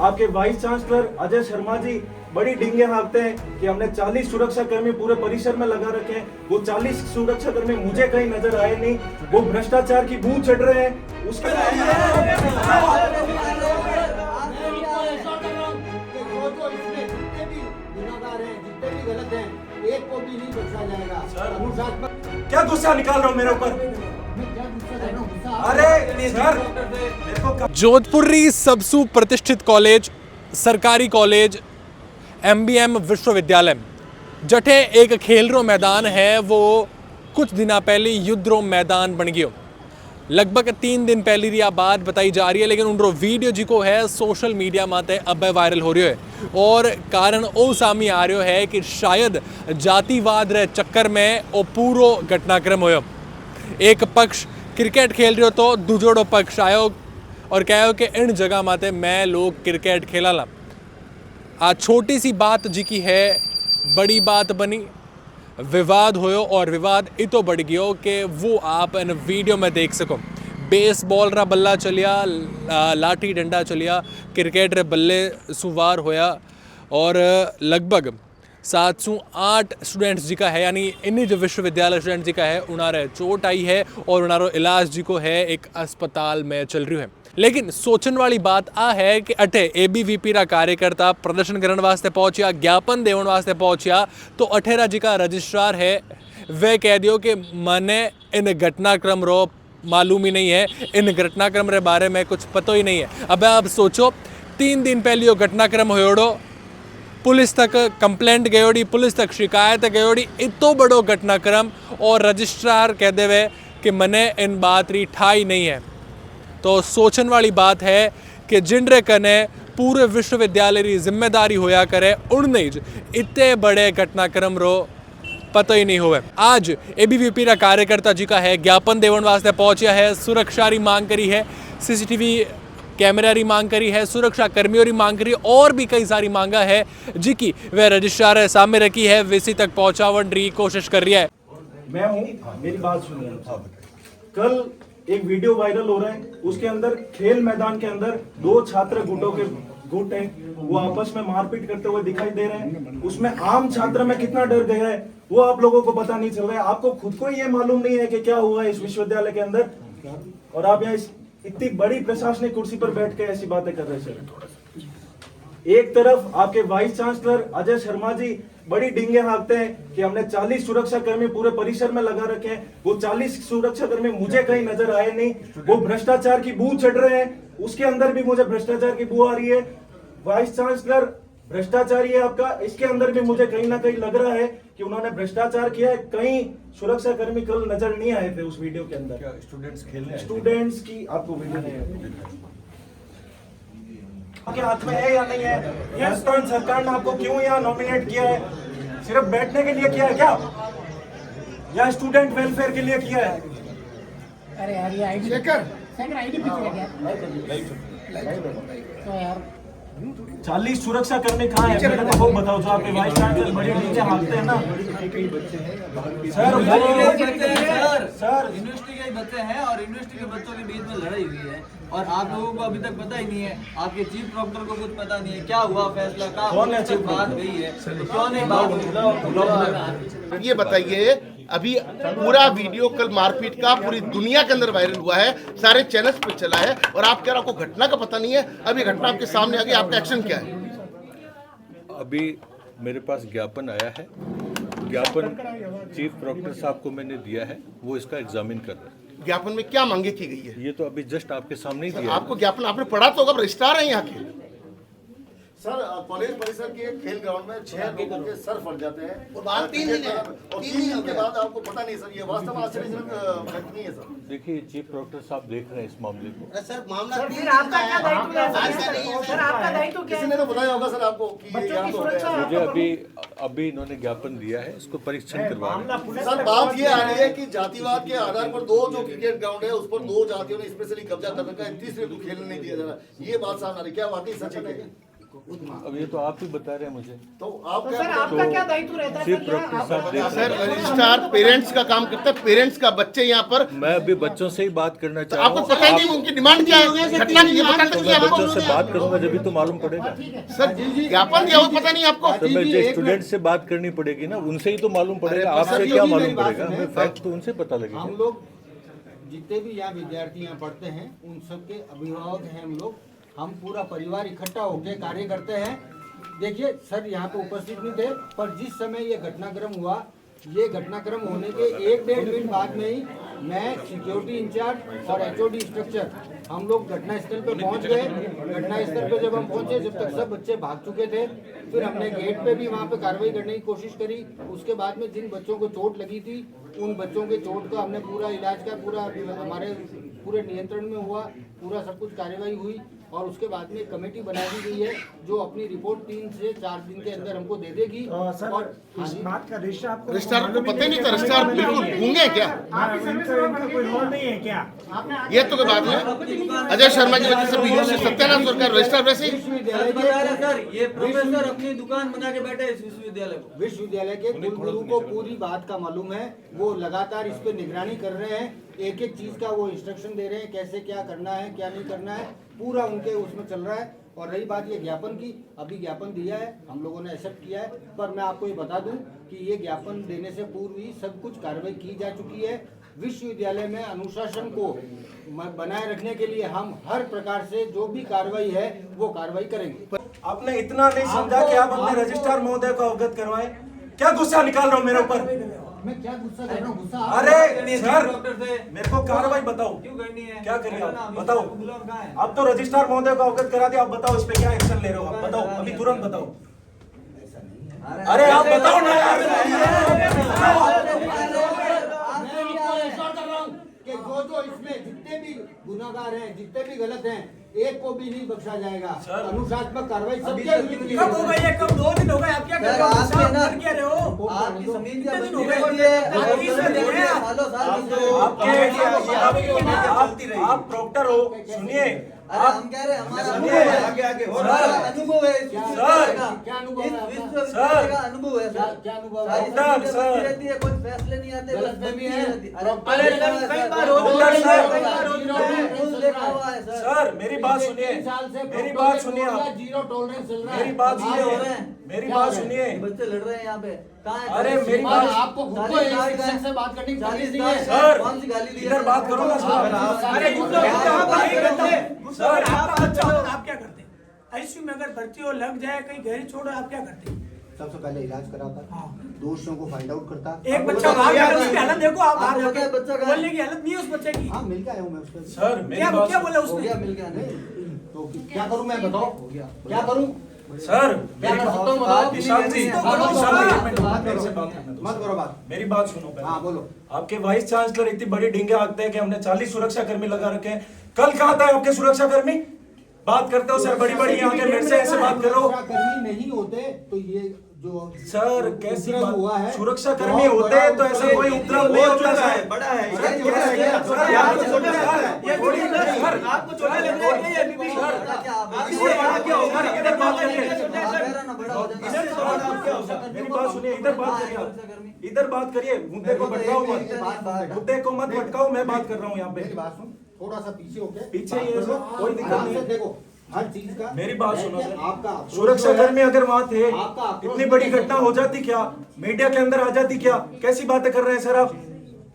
आपके vice chancellor Ajay Sharma ji बड़ी डींगे हाँकते हैं कि हमने 40 सुरक्षा कर्मी पूरे परिसर में लगा रखे हैं। वो 40 सुरक्षा कर्मी मुझे कहीं नजर आए नहीं। वो भ्रष्टाचार की बू चढ़ रहे हैं। उसके एक को भी नहीं बख्शा जाएगा। क्या गुस्सा निकाल रहा हूँ मेरे ऊपर? अरे सर, मेरे को जोधपुरी सबसु प्रतिष्ठित कॉलेज, सरकारी कॉलेज, MBM विश्वविद्यालय जठे एक खेल रो मैदान है वो कुछ दिन पहले युद्ध रो मैदान बन गयो। लगभग 3 दिन पहले री बात बताई जा रही है, लेकिन उन वीडियो जी को है सोशल मीडिया माते अब वायरल हो रही है और कारण ओ सामी आ रहा है कि शायद जातिवाद रे चक्कर में ओ पूरो घटनाक्रम होयो। एक पक्ष क्रिकेट खेल रहे हो तो दूजोड़ो पक्ष आयो और कहो कि इन जगह माते मैं लोग क्रिकेट खेला ला। आज छोटी सी बात जी की है बड़ी बात बनी, विवाद होयो और विवाद इतो बढ़ गयो कि वो आप इन वीडियो में देख सको। बेसबॉल रा बल्ला चलिया, लाठी डंडा चलिया, क्रिकेट रे बल्ले सुवार होया और लगभग 708 स्टूडेंट्स जी का है, यानी इन जो विश्वविद्यालय स्टूडेंट जी का है उनारे चोट आई है और उनारो इलाज जी को है एक अस्पताल में चल रही है। लेकिन सोचने वाली बात आ है कि अठे ABVP रा कार्यकर्ता प्रदर्शन करने वास्ते पहुंचा, ज्ञापन देवन वास्ते पहुंचा, तो अठेरा जी का रजिस्ट्रार है वह कह दियो कि मने इन घटनाक्रम रो मालूम ही नहीं है, इन घटनाक्रम रे बारे में कुछ पता ही नहीं है। अब आप सोचो 3 दिन पहले यो घटनाक्रम होयोड़ो, पुलिस तक कंप्लेंट गयोड़ी, पुलिस तक शिकायत गयोड़ी, इतो बड़ो घटनाक्रम और रजिस्ट्रार कह देवे कि मने इन बात री ठाई नहीं है। तो सोचने वाली बात है कि जिनरे कने पूरे विश्वविद्यालय की जिम्मेदारी होया करे उन इतने बड़े घटनाक्रम रो पता ही नहीं हुए। आज ABVP रा कार्यकर्ता जी का है ज्ञापन देवन वास्ते पहुंचा है, सुरक्षा री मांग करी है, CCTV कैमरा री मांग करी है, सुरक्षा कर्मियों री मांग करी और भी कई सारी मांगा है जी की वह रजिस्ट्रार है सामने रखी है, VC तक पहुंचावन री कोशिश कर रही है। मैं हूँ, मेरी बात सुनिए। कल एक वीडियो वायरल हो रहा है, उसके अंदर खेल मैदान के अंदर 2 छात्र गुट है, वो आपस में मारपीट करते हुए दिखाई दे रहे हैं। उसमें आम छात्र में कितना डर गया है वो आप लोगों को पता नहीं चल रहा है। आपको खुद को ये मालूम नहीं है कि क्या हुआ है इस विश्वविद्यालय के अंदर, और आप यहाँ इतनी बड़ी प्रशासनिक कुर्सी पर बैठ के ऐसी बातें कर रहे हैं। एक तरफ आपके वाइस चांसलर अजय शर्मा जी बड़ी डींगे हाँकते हैं कि हमने 40 सुरक्षा कर्मी पूरे परिसर में लगा रखे हैं। वो 40 सुरक्षा कर्मी मुझे कहीं नजर आए नहीं। वो भ्रष्टाचार की बू चढ़ रहे हैं, उसके अंदर भी मुझे भ्रष्टाचार की बू आ रही है। वाइस चांसलर भ्रष्टाचारी है आपका, इसके अंदर भी मुझे कहीं ना कहीं लग रहा है कि उन्होंने भ्रष्टाचार किया है। कहीं सुरक्षा कर्मी कल नजर नहीं आए थे उस वीडियो के अंदर। स्टूडेंट्स की आपको वीडियो नहीं आपके हाथ में है या नहीं है? यह सरकार ने आपको क्यों यहाँ नॉमिनेट किया है? सिर्फ बैठने के लिए किया है क्या, या स्टूडेंट वेलफेयर के लिए किया है? अरे यार ये आईडी आईडी पीछे तो यार 40 सुरक्षा कर्मी कहाँ है? मेरे को वो बताओ जो आपके वाइस चांसलर बड़ी नीचे हाँकते हैं ना। सर यूनिवर्सिटी के बच्चे हैं और यूनिवर्सिटी के बच्चों के बीच में लड़ाई हुई है और आप लोगों को अभी तक पता ही नहीं है, आपके चीफ प्रॉक्टर को कुछ पता नहीं है क्या हुआ, फैसला का बात गई है तो क्यों नहीं बात। ये बताइए, अभी पूरा वीडियो कल मारपीट का पूरी दुनिया के अंदर वायरल हुआ है, सारे चैनल्स पे चला है और आप कह रहे हो आपको घटना का पता नहीं है। अभी घटना आपके सामने आ गई, आपका एक्शन क्या है? अभी मेरे पास ज्ञापन आया है, ज्ञापन चीफ प्रॉक्टर साहब को मैंने दिया है, वो इसका एग्जामिन कर रहे हैं। ज्ञापन में क्या मांगे की गई है? ये तो अभी जस्ट आपके सामने ही दिया है। आपको ज्ञापन आपने पढ़ा तो होगा, रजिस्ट्रार है यहाँ के। सर कॉलेज परिसर के खेल ग्राउंड में 6 लोगों के सर फट जाते हैं और बाद 3 दिन है, और 3 दिन के बाद आपको पता नहीं। सर ये वास्तव में आश्चर्यजनक घटना है। सर देखिए चीफ प्रॉक्टर साहब देख रहे हैं इस मामले को। सर मामला फिर आपका क्या दायित्व है? सर आपका दायित्व क्या किसी है? ने तो बताया होगा सर आपको कि बच्चों यहाँ की तो हो गया। सुरक्षा मुझे अभी इन्होंने ज्ञापन दिया है, इसको परीक्षण करवा रहे हैं। सर बात ये आ रही है कि जातिवाद के आधार पर 2 जो क्रिकेट ग्राउंड है उस पर 2 जातियों ने स्पेशली कब्जा कर रखा है, तीसरे को खेलने नहीं दिया जा रहा। ये बात सामने आ रही, क्या वाकई सच है? अब ये तो आप ही बता रहे हैं मुझे। तो आप तो क्या सर आपका क्या दायित्व रहता है चीफ सर? प्रॉक्टर आप- साहब देख सर रजिस्ट्रार पेरेंट्स का काम करता है, पेरेंट्स का बच्चे यहाँ पर। मैं अभी बच्चों से ही बात करना तो चाह रहा आपको हूँ। पता ही नहीं उनकी डिमांड क्या है, घटना की ये पता तो नहीं मैं आपको। बच्चों से बात करूंगा जब भी तो मालूम पड़ेगा। सर ज्ञापन दिया हुआ पता नहीं आपको। तो मैं जो स्टूडेंट से बात करनी पड़ेगी ना, उनसे ही तो मालूम पड़ेगा। अरे, आपसे सर, क्या ये भी मालूम मेरी बात पड़ेगा? सुने। हमें फैक्ट तो उनसे पता लगेगा। हम लोग जितने भी यहाँ विद्यार्थी यहाँ पढ़ते हैं उन सबके अभिभावक हैं हम लोग। हम पूरा परिवार इकट्ठा होकर कार्य करते हैं। देखिए सर यहाँ पे उपस्थित नहीं थे, पर जिस समय ये घटनाक्रम हुआ, ये घटनाक्रम होने के 1-1.5 मिनट बाद में ही मैं सिक्योरिटी इंचार्ज और HOD स्ट्रक्चर हम लोग घटनास्थल पे पहुंच गए। घटनास्थल पे जब हम पहुंचे, जब तक सब बच्चे भाग चुके थे, फिर हमने गेट पे भी वहाँ पे कार्रवाई करने की कोशिश करी। उसके बाद में जिन बच्चों को चोट लगी थी, उन बच्चों के चोट का हमने पूरा इलाज का पूरा हमारे पूरे नियंत्रण में हुआ, पूरा सब कुछ कार्रवाई हुई। और उसके बाद में एक कमेटी बना दी गई है जो अपनी रिपोर्ट 3 से 4 दिन के अंदर हमको दे देगी। सर और इस बात का रजिस्ट्रार आपको रजिस्ट्रार को पता ही नहीं था, रजिस्ट्रार बिल्कुल गूंगे हैं क्या? आपकी सर्विस में इनका कोई रोल नहीं है क्या? आपने ये तो कोई बात है। अजय शर्मा की वजह से बीयूसी सत्यानाश सरकार रजिस्ट्रार वैसे ही विश्वविद्यालय सच बता रहे के सर, ये प्रोफेसर अपनी दुकान बना के बैठे इस विश्वविद्यालय को। विश्वविद्यालय के कुलगुरु को पूरी बात का मालूम है। वो लगातार इस पे निगरानी कर रहे हैं, एक एक चीज का वो इंस्ट्रक्शन दे रहे हैं, कैसे क्या करना है क्या नहीं करना है, पूरा उनके उसमें चल रहा है। और रही बात ये ज्ञापन की, अभी ज्ञापन दिया है, हम लोगों ने एक्सेप्ट किया है। पर मैं आपको ये बता दूं कि ये ज्ञापन देने से पूर्व ही सब कुछ कार्रवाई की जा चुकी है। विश्वविद्यालय में अनुशासन को बनाए रखने के लिए हम हर प्रकार से जो भी कार्रवाई है वो कार्रवाई करेंगे। आपने इतना नहीं समझा कि आप अपने रजिस्ट्रार महोदय को अवगत करवाएं। क्या गुस्सा निकाल रहे हो मेरे ऊपर? मैं क्या गुस्सा कर रहा हूँ? गुस्सा अरे सर, डॉक्टर से मेरे को कार्रवाई बताओ, क्यों करनी है? क्या करिए आप? हम बताओ। बुलाओ, कहाँ है? अब तो रजिस्ट्रार महोदय को अवगत करा दिया, अब बताओ इस पे क्या एक्शन ले रहे हो? आप बताओ, अभी तुरंत बताओ। अरे आप बताओ ना यार। कि जो इसमें जितने भी गुनाहगार हैं, जितने भी गलत हैं, एक को भी नहीं बख्शा जाएगा। अनुशासनात्मक कार्रवाई सबके विरुद्ध कब हो गई है? कब 2 दिन हो गए? आप क्या कर रहे हो? आपके साहब, ना- कर क्या रहे हो? आपकी जमीन क्या कितने दिन बंदी हो गए? रहती है? आप 30 दिन हो गए? सालों साल आप बंदी रहती है। आप प्रॉक्टर हो, सुनिए। अरे हम कह रहे हैं हमारा सुनिए, अनुभव है इस विश्वविद्यालय का। क्या अनुभव है इस आपका? विश्वविद्यालय का अनुभव है सर। क्या अनुभव सारी है? जमीन सर। बंदी रहती है, कोई फैसले नहीं आते, बस गलतफहमी बंदी है। रहती है। अरे सर, कई बार हो चुका है, सर। कई बार हो चुका है। रूल देखा हुआ है सर। सर मेरी बात सुनिए, 3 साल से मेरी बात सुनिए आप, जीरो टॉलरेंस चल रहा है। मेरी बात ये हो रहे सुनिए, हैं। मेरी क्या बात हो रहा है? सुनिए। ये बच्चे लड़ रहे हैं यहाँ पे। कहाँ है? अरे मेरी और बात, आपको खुद को एक शिक्षक से बात करने की तमीज नहीं है। सर कौन सी गाली दी है? इधर बात करो ना सर। अरे गुस्सा आप नहीं करते। सर, आपका बच्चा हो तो आप क्या करते? आईसीयू में अगर भर्ती हो, लग जाए, कहीं घर छोड़ो, आप क्या करते? सबसे पहले इलाज कराता, दोषियों को फाइंड आउट करता। एक बच्चा भाग गया, उसकी हालत देखो आप। आपको बाहर पता है बच्चा जाके कहाँ है? बोलने की हालत नहीं है उस बच्चे की। हाँ मिल के आया हूँ मैं उसके। सर मेरी क्या बात क्या बोला हो गया, उसने? मिल गया नहीं? तो क्या करूँ मैं, बताओ क्या करूँ? सर क्या मेरी कर सकता हूँ बात, बताओ? विशाल जी, हाँ, मत विशाल करो, जी, एक मिनट, मत मेरे से करो, बात करने दो। मत करो बात। मेरी बात सुनो पहले। हाँ बोलो। आपके वाइस चांसलर इतनी बड़ी डिंगे आंकते हैं कि हमने 40 सुरक्षा कर्मी लगा रखे हैं। कल कहाँ था आपके सुरक्षा कर्मी? बात करते हो सर बड़ी बड़ी यहाँ के, मेरे से ऐसे बात करो। कर्मी नहीं होते तो ये जो सर कैसी उपद्रव बात हुआ है, सुरक्षा कर्मी बहुत होते बड़ा तो ऐसा कोई उपद्रव नहीं होता सर। बड़ा है। सर, आपको चोट लगा है? ये थोड़ी ना सर, आपको चोट लग रही है, ये बीबी सर। इधर बात करिए, बड़ा हो जाता है। मेरी बात सुनिए, इधर बात करिए आप। इधर बात करिए, मुद्दे को भटकाओ मत, मुद्दे को मत भटकाओ। मैं बात कर रहा हूँ यहाँ मेरी पे। बात सुन, थोड़ा सा पीछे होके पीछे बात ये करो। सब कोई दिक्कत आराम नहीं से है। देखो हर चीज का। मेरी बात सुनो है कि सर। आपका approach सुरक्षा जो है, कर्मी अगर वहाँ थे, आपका approach इतनी बड़ी जो है, घटना हो जाती क्या? मीडिया के अंदर आ जाती क्या? कैसी बातें कर रहे हैं सर आप?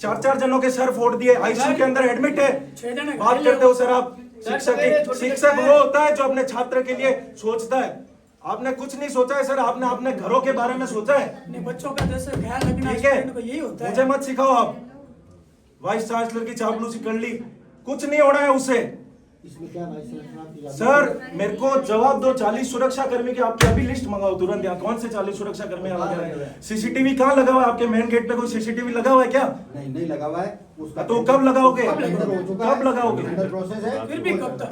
4-4 जनों के सर फोड़ दिए, आईसीयू के अंदर एडमिट है। 6 जने बात करते हो सर आप शिक्षक वो होता है जो अपने छात्र के लिए सोचता है। आपने कुछ नहीं सोचा है सर, आपने अपने घरों के बारे में सोचा है। अपने बच्चों का जैसे ख्याल रखना ठीक है, स्टूडेंट को यही होता है। मुझे मत सिखाओ आप। वाइस चांसलर की चापलूसी कर ली, कुछ नहीं हो रहा है उससे। इसमें क्या वाइस चांसलर की सर मेरे को जवाब दो, 40 सुरक्षा कर्मी की आपकी अभी लिस्ट मंगाओ तुरंत। यहाँ कौन से 40 सुरक्षा कर्मी यहाँ लगे हैं? सीसीटीवी कहाँ लगा हुआ है? आपके मेन गेट पे कोई सीसीटीवी लगा हुआ है क्या? नहीं लगा हुआ है उसका। तो कब लगाओगे? टेंडर हो चुका है, कब लगाओगे? टेंडर प्रोसेस है। फिर भी कब तक?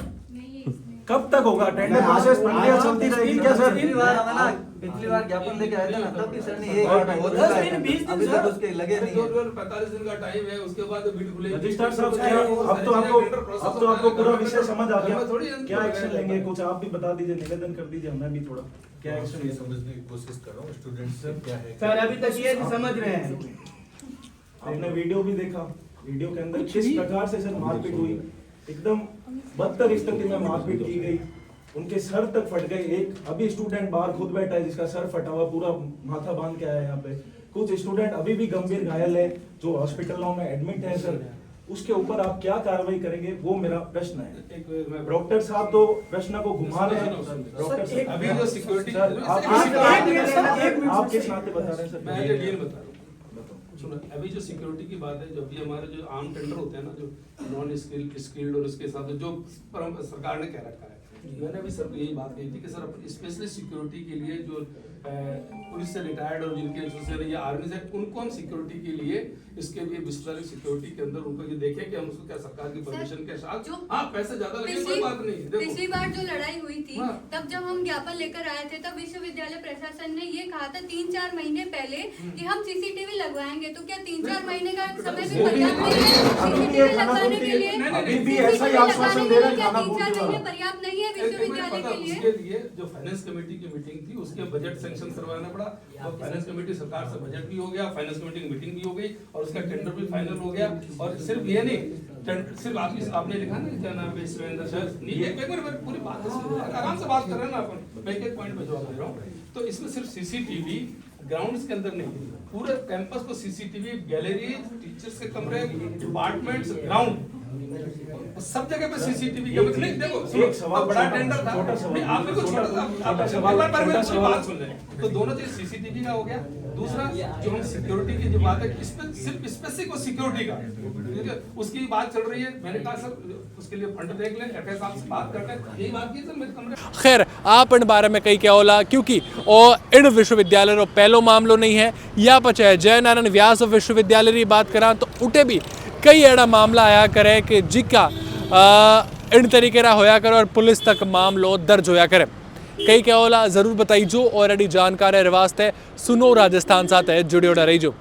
कब तक होगा टेंडर प्रोसेस? प्रक्रिया चलती रहेगी क्या सर? पिछली बार हमें ना पिछली बार ज्ञापन लेके आए थे ना, तब भी सर ने यही और कहा था, 10 दिन 20 दिन अभी सर। तक उसके लगे नहीं है। 45 दिन का टाइम है, उसके बाद बिड खुलेगी। रजिस्ट्रार साहब क्या अब तो आपको पूरा विषय समझ आ गया, क्या एक्शन लेंगे कुछ आप भी बता दीजिए, निवेदन कर दीजिए हमें भी थोड़ा, क्या एक्शन ये समझने की कोशिश कर रहा हूँ स्टूडेंट्स से क्या है। सर अभी तक ये नहीं समझ रहे हैं। आपने वीडियो भी देखा, वीडियो के अंदर किस प्रकार से सर मारपीट हुई, एकदम बदतर स्थिति में मारपीट की गई, उनके सर तक फट गए। एक अभी स्टूडेंट बाहर खुद बैठा है जिसका सर फटा हुआ, पूरा माथा बांध के आया है यहाँ पे। कुछ स्टूडेंट अभी भी गंभीर घायल है जो हॉस्पिटलों में एडमिट है सर, उसके ऊपर आप क्या कार्रवाई करेंगे वो मेरा प्रश्न है। डॉक्टर साहब तो प्रश्न को घुमा रहे हैं। डॉक्टर साहब अभी जो सिक्योरिटी सर आप किस नाते बता रहे हैं सर? मैं ये डील बता रहा हूँ, सुनो। अभी जो सिक्योरिटी की बात है, जो अभी हमारे जो आम टेंडर होते हैं ना, जो नॉन स्किल्ड और उसके साथ जो सरकार ने कह रखा है, मैंने भी सर को यही बात कही थी कि सर स्पेशली सिक्योरिटी के लिए जो पुलिस से रिटायर्ड और जिनके या आर्मी से, उनको हम सिक्योरिटी के लिए इसके लिए विस्तारित सिक्योरिटी के अंदर उनको ये देखें कि हम उसको क्या सरकार की परमिशन के साथ, हाँ पैसे ज्यादा लगे कोई बात नहीं। पिछली बार जो लड़ाई हुई थी हाँ। तब जब हम ज्ञापन लेकर आए थे, तब विश्वविद्यालय प्रशासन ने ये कहा था 3-4 महीने पहले कि हम सीसीटीवी लगवाएंगे। तो क्या 3-4 महीने का समय भी पर्याप्त नहीं है सीसीटीवी लगवाने के लिए? अभी भी ऐसा ही आश्वासन दे रहे हैं क्या खाना 3-4 पूर्ति महीने वाला। पर्याप्त नहीं है विश्वविद्यालय के लिए? उसके लिए जो फाइनेंस कमेटी की मीटिंग थी, उसके बजट सैंक्शन करवाना पड़ा, और फाइनेंस कमेटी सरकार से बजट भी हो गया, फाइनेंस कमेटी की मीटिंग भी हो गई, और उसका टेंडर भी फाइनल हो गया। और सिर्फ ये नहीं, सिर्फ आपने लिखा ना क्या नाम है सुरेंद्र सर, एक बार पूरी बात आराम से बात कर रहे हैं ना अपन, मैं एक पॉइंट पे जवाब दे रहा हूँ। तो इसमें सिर्फ सीसीटीवी ग्राउंड्स के अंदर नहीं, पूरे कैंपस को सीसीटीवी, गैलरी, टीचर्स के कमरे, डिपार्टमेंट्स, ग्राउंड, सब जगह पे सीसीटीवी के मतलब नहीं। देखो एक सवाल बड़ा छोटा- टेंडर था, छोटा सवाल- नहीं, आपने कुछ छोटा छोटा सवाल- एक बार मेरी छोटा बात सुन लें। तो दोनों चीज सीसीटीवी का हो गया, दूसरा जो हम सिक्योरिटी की जो बात है, सिर्फ स्पेसिफिक सिक्योरिटी का, ठीक है, उसकी बात चल रही है। मैंने कहा सर उसके लिए फंड देख लें, एफएस साहब से बात करते हैं, यही बात की सर मेरे कमरे। खैर आप इन बारे में कई क्या होला, क्योंकि और इन विश्वविद्यालय रो पहलो मामलो नहीं है, या पचे जय नारायण व्यास विश्वविद्यालय की बात करा तो उठे भी कई अड़ा मामला आया करे कि जिका इन तरीके रा होया करे और पुलिस तक मामलो दर्ज होया करे। कई क्या होला जरूर बताइजो, और अड़ी जानकारी वास्ते सुनो राजस्थान साथ है जुड़ियोड़ा रहीजो।